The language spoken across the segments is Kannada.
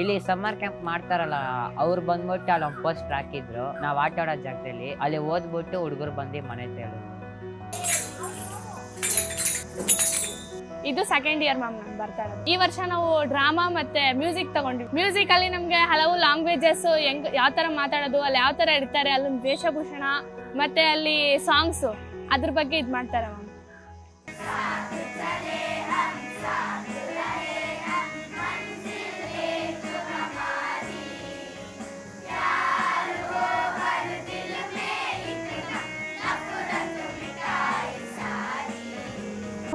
ಇಲ್ಲಿ ಸಮ್ಮರ್ ಕ್ಯಾಂಪ್ ಮಾಡ್ತಾರಲ್ಲ ಅವ್ರು ಬಂದ್ಬಿಟ್ಟು ಅಲ್ಲಿ ಒಂದು ಪೋಸ್ಟರ್ ಹಾಕಿದ್ರು. ನಾವು ಆಟ ಆಡೋ ಜಾಗದಲ್ಲಿ ಅಲ್ಲಿ ಓದ್ಬಿಟ್ಟು ಹುಡುಗರು ಬಂದು ಮನೆ ತೇಳು. ಇದು ಸೆಕೆಂಡ್ ಇಯರ್ ಮ್ಯಾಮ್ ನಾನು ಬರ್ತಾ ಇರೋದು. ಈ ವರ್ಷ ನಾವು ಡ್ರಾಮಾ ಮತ್ತೆ ಮ್ಯೂಸಿಕ್ ತಗೊಂಡ್ವಿ. ಮ್ಯೂಸಿಕ್ ಅಲ್ಲಿ ನಮ್ಗೆ ಹಲವು ಲ್ಯಾಂಗ್ವೇಜಸ್ ಯಾವ ತರ ಮಾತಾಡೋದು, ಅಲ್ಲಿ ಯಾವ ತರ ಇರ್ತಾರೆ, ಅಲ್ಲೊಂದು ವೇಷಭೂಷಣ ಮತ್ತೆ ಅಲ್ಲಿ ಸಾಂಗ್ಸ್ ಅದ್ರ ಬಗ್ಗೆ ಇದು ಮಾಡ್ತಾರೆ ಮ್ಯಾಮ್.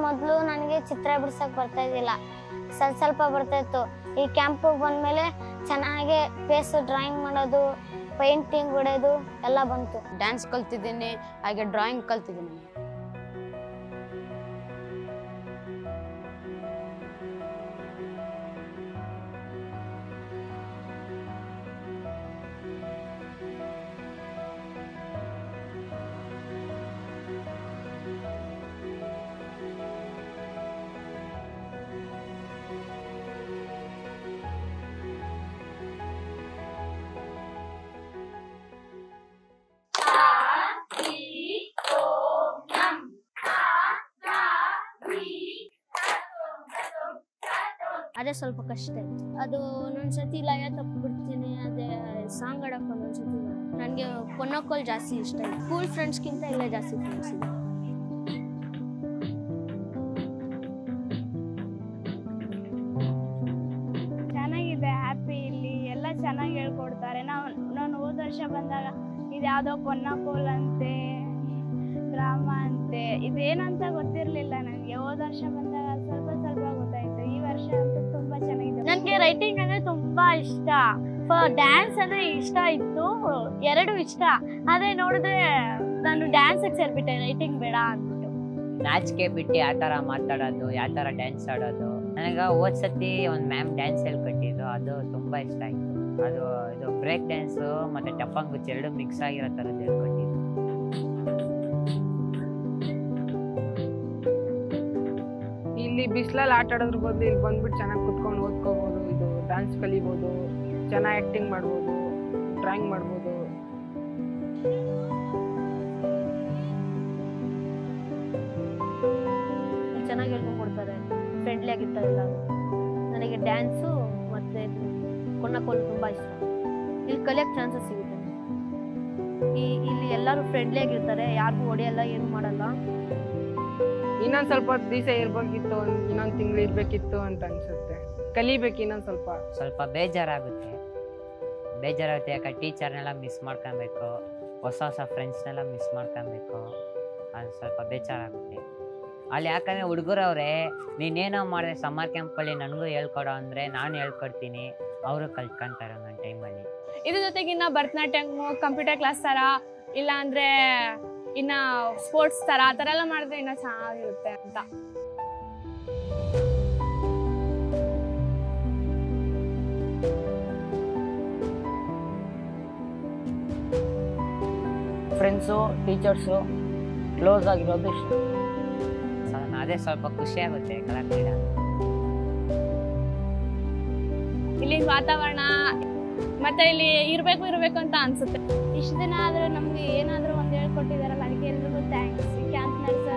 ಮೊದಲು ನನಗೆ ಚಿತ್ರ ಬಿಡ್ಸಕ್ ಬರ್ತಾ ಇದ್ದಿಲ್ಲ, ಸ್ವಲ್ಪ ಬರ್ತಾ ಇತ್ತು. ಈ ಕ್ಯಾಂಪಿಗೆ ಬಂದ್ಮೇಲೆ ಚೆನ್ನಾಗಿ ಫೇಸ್ ಡ್ರಾಯಿಂಗ್ ಮಾಡೋದು, ಪೇಂಟಿಂಗ್ ಹೊಡೆಯೋದು ಎಲ್ಲ ಬಂತು. ಡ್ಯಾನ್ಸ್ ಕಲ್ತಿದ್ದೀನಿ, ಹಾಗೆ ಡ್ರಾಯಿಂಗ್ ಕಲ್ತಿದ್ದೀನಿ. ಅದೇ ಸ್ವಲ್ಪ ಕಷ್ಟ ಇತ್ತು. ಅದು ಒಂದೊಂದ್ಸತಿ ಲಯ ತಪ್ಪಿಬಿಡ್ತೀನಿ, ಅದೇ ಸಾಂಗ್ ಆಡಕ್ಕೆ ಒಂದೊಂದ್ಸತಿ. ನನಗೆ ಕೊನ್ನೋಕೋಲ್ ಜಾಸ್ತಿ ಇಷ್ಟ ಇದೆ. ಸ್ಕೂಲ್ ಫ್ರೆಂಡ್ಸ್ಗಿಂತ ಇಲ್ಲೇ ಜಾಸ್ತಿ ಫ್ರೆಂಡ್ಸ್ ಇದೆ. ಚೆನ್ನಾಗಿದೆ, ಹ್ಯಾಪಿ. ಇಲ್ಲಿ ಎಲ್ಲ ಚೆನ್ನಾಗಿ ಹೇಳ್ಕೊಡ್ತಾರೆ. ನಾನು ಹೋದ ವರ್ಷ ಬಂದಾಗ ಇದು ಯಾವುದೋ ಕೊನ್ನಕೋಲ್ ಅಂತೆ, ಡ್ರಾಮಾ ಅಂತೆ, ಇದೇನಂತ ಗೊತ್ತಿರಲಿಲ್ಲ ನನಗೆ. ಹೋದ ವರ್ಷ ಬಂದಾಗ ಸ್ವಲ್ಪ ಗೊತ್ತಾಯ್ತು. ಈ ವರ್ಷ ಅಂತೂ ತುಂಬಾ ಚೆನ್ನಾಗಿದೆ. ನನಗೆ ರೈಟಿಂಗ್ ಅಂದ್ರೆ ತುಂಬಾ ಇಷ್ಟ. ಡ್ಯಾನ್ಸ್ ಅಂದ್ರೆ ಇಷ್ಟ ಇತ್ತು, ಎರಡು ಇಷ್ಟ. ಆದ್ರೆ ನೋಡಿದ್ರೆ ನಾನು ಡ್ಯಾನ್ಸ್ ಸೇರ್ಬಿಟ್ಟೆ, ರೈಟಿಂಗ್ ಬೇಡ ಅಂದ್ಬಿಟ್ಟು. ನಾಚಿಕೆ ಬಿಟ್ಟು ಯಾವ ಥರ ಮಾತಾಡೋದು, ಯಾವ ಥರ ಡ್ಯಾನ್ಸ್ ಆಡೋದು. ನನಗೆ ಹೋದ ಸತಿ ಒಂದು ಮ್ಯಾಮ್ ಡ್ಯಾನ್ಸ್ ಹೇಳ್ಕೊಟ್ಟಿದ್ರು, ಅದು ತುಂಬ ಇಷ್ಟ ಆಯಿತು. ಅದು ಇದು ಬ್ರೇಕ್ ಡ್ಯಾನ್ಸು ಮತ್ತು ಟಪ್ಪಂಗುಚ್ಚು ಎರಡು ಮಿಕ್ಸ್ ಆಗಿರೋ ಥರದ್ದು ಹೇಳ್ಕೊಟ್ಟಿದ್ರು. ಇಲ್ಲಿ ಬಿಸಿಲಲ್ಲಿ ಆಟ ಆಡೋದ್ರ ಬದಲು ಇಲ್ಲಿ ಬಂದ್ಬಿಟ್ಟು ಚೆನ್ನಾಗಿ ಕುತ್ಕೊಂಡು ಓದ್ಕೋಬೋದು, ಇದು ಡ್ಯಾನ್ಸ್ ಕಲಿಬೋದು, ಚೆನ್ನಾಗಿ ಆ್ಯಕ್ಟಿಂಗ್ ಮಾಡ್ಬೋದು, ಡ್ರಾಯಿಂಗ್ ಮಾಡ್ಬೋದು. ಚೆನ್ನಾಗಿ ಹೇಳ್ಕೊಂಡ್ಕೊಡ್ತಾರೆ, ಫ್ರೆಂಡ್ಲಿ ಆಗಿರ್ತಾರೆ ಎಲ್ಲರೂ. ನನಗೆ ಡ್ಯಾನ್ಸು ಮತ್ತು ಕೊನ್ನಕೋಲ್ ತುಂಬ ಇಷ್ಟ. ಇಲ್ಲಿ ಕಲಿಯೋಕ್ಕೆ ಚಾನ್ಸಸ್ ಸಿಗುತ್ತೆ. ಇಲ್ಲಿ ಎಲ್ಲರೂ ಫ್ರೆಂಡ್ಲಿ ಆಗಿರ್ತಾರೆ, ಯಾರಿಗೂ ಹೊಡೆಯಲ್ಲ, ಏನು ಮಾಡಲ್ಲ. ಇನ್ನೊಂದು ಸ್ವಲ್ಪ ದಿವಸ ಇರ್ಬೇಕಿತ್ತು, ಇನ್ನೊಂದು ತಿಂಗಳು ಇರಬೇಕಿತ್ತು ಅಂತ ಅನಿಸುತ್ತೆ. ಕಲಿಬೇಕು ಇನ್ನೊಂದು ಸ್ವಲ್ಪ ಬೇಜಾರಾಗುತ್ತೆ. ಯಾಕೆ ಟೀಚರ್ನೆಲ್ಲ ಮಿಸ್ ಮಾಡ್ಕೊಬೇಕು, ಹೊಸ ಫ್ರೆಂಡ್ಸ್ನೆಲ್ಲ ಮಿಸ್ ಮಾಡ್ಕೊಬೇಕು. ಅದು ಸ್ವಲ್ಪ ಬೇಜಾರಾಗುತ್ತೆ ಅಲ್ಲಿ. ಯಾಕಂದರೆ ಹುಡುಗರವ್ರೆ, ನೀನೇನೋ ಮಾಡಿದೆ ಸಮ್ಮರ್ ಕ್ಯಾಂಪಲ್ಲಿ ನನಗೂ ಹೇಳ್ಕೊಡೋ ಅಂದರೆ ನಾನು ಹೇಳ್ಕೊಡ್ತೀನಿ, ಅವರು ಕಲ್ತ್ಕೊಂತಾರೆ ನನ್ನ ಟೈಮಲ್ಲಿ. ಇದ್ರ ಜೊತೆಗೆ ಇನ್ನು ಭರತನಾಟ್ಯಂ, ಕಂಪ್ಯೂಟರ್ ಕ್ಲಾಸ್ ಥರ, ಇಲ್ಲ ಅಂದರೆ ಇನ್ನು ಸ್ಪೋರ್ಟ್ಸ್ ಥರ ಆ ಥರ ಎಲ್ಲ ಮಾಡಿದ್ರೆ ಇನ್ನೂ ಚೆನ್ನಾಗಿರುತ್ತೆ ಅಂತ. ಫ್ರೆಂಡ್ಸು, ಟೀಚರ್ಸು ಕ್ಲೋಸ್ ಆಗಿರೋದು ಇಷ್ಟ. ಅದೇ ಸ್ವಲ್ಪ ಖುಷಿಯಾಗುತ್ತೆ ಕಲಾಕ್ರೀಡ. ಇಲ್ಲಿನ ವಾತಾವರಣ ಮತ್ತೆ ಇಲ್ಲಿ ಇರಬೇಕು ಅಂತ ಅನ್ಸುತ್ತೆ. ಇಷ್ಟು ದಿನ ಆದರೂ ನಮಗೆ ಏನಾದರೂ ಒಂದು ಹೇಳ್ಕೊಟ್ಟಿದ್ದಾರಲ್ಲ, ಅದಕ್ಕೆ ಎಲ್ರಿಗೂ ಥ್ಯಾಂಕ್ಸ್. Camp nurse